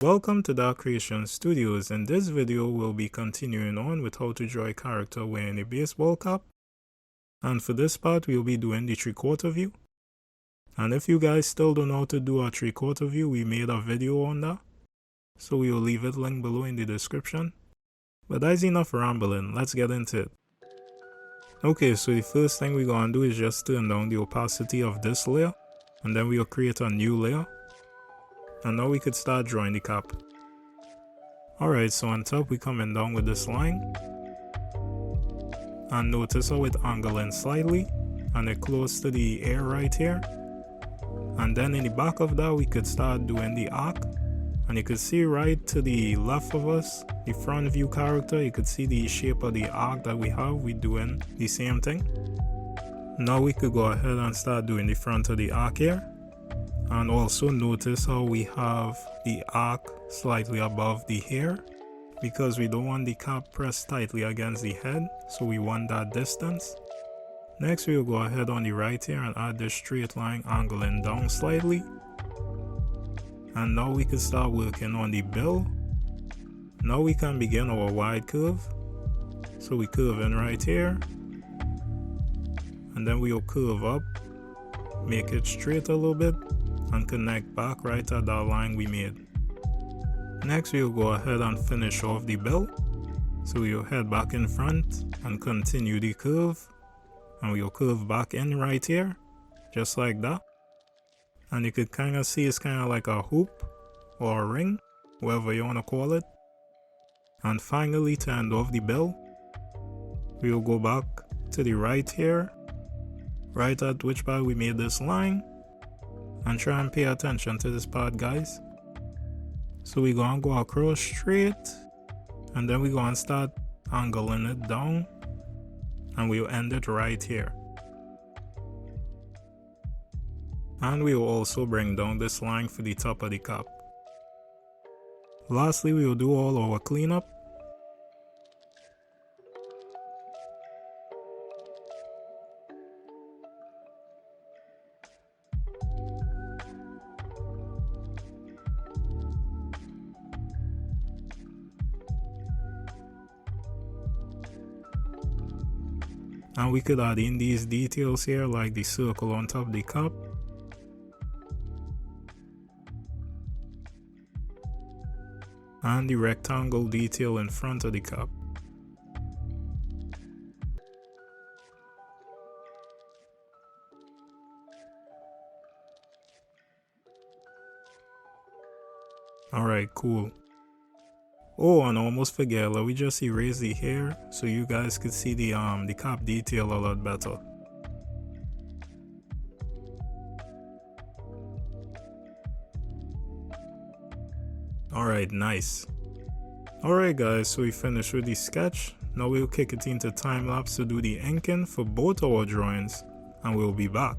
Welcome to Dark Creation Studios. In this video we'll be continuing on with how to draw a character wearing a baseball cap, and for this part we'll be doing the 3/4 view. And if you guys still don't know how to do a 3/4 view, we made a video on that, so we will leave it linked below in the description. But that's enough rambling, let's get into it. Okay, so the first thing we're gonna do is just turn down the opacity of this layer, and then we'll create a new layer. And now we could start drawing the cap. Alright, so on top we're coming down with this line. And notice how it angling slightly, and it close to the air right here. And then in the back of that we could start doing the arc. And you could see right to the left of us, the front view character, you could see the shape of the arc that we have. We're doing the same thing. Now we could go ahead and start doing the front of the arc here. And also notice how we have the arc slightly above the hair, because we don't want the cap pressed tightly against the head, so we want that distance. Next we'll go ahead on the right here and add this straight line angling down slightly. And now we can start working on the bill. Now we can begin our wide curve. So we curve in right here, and then we'll curve up, make it straight a little bit, and connect back right at that line we made. Next we'll go ahead and finish off the bill. So we'll head back in front and continue the curve, and we'll curve back in right here, just like that. And you could kind of see it's kind of like a hoop or a ring, whatever you want to call it. And finally, to end off the bill, we'll go back to the right here, right at which part we made this line. And try and pay attention to this part, guys. So we're gonna go across straight, and then we're gonna start angling it down, and we'll end it right here. And we will also bring down this line for the top of the cap. Lastly, we will do all our cleanup. And we could add in these details here, like the circle on top of the cap. And the rectangle detail in front of the cap. Alright, cool. Oh, and I almost forget, let me just erase the hair so you guys could see the cap detail a lot better. Alright, nice. Alright guys, so we finished with the sketch. Now we'll kick it into time lapse to do the inking for both our drawings, and we'll be back.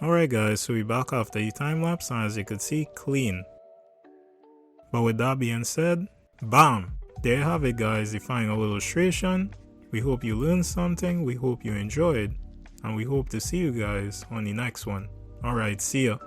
Alright guys, so we're back after the time lapse, and as you can see, clean. But with that being said, bam! There you have it guys, the final illustration. We hope you learned something, we hope you enjoyed, and we hope to see you guys on the next one. Alright, see ya.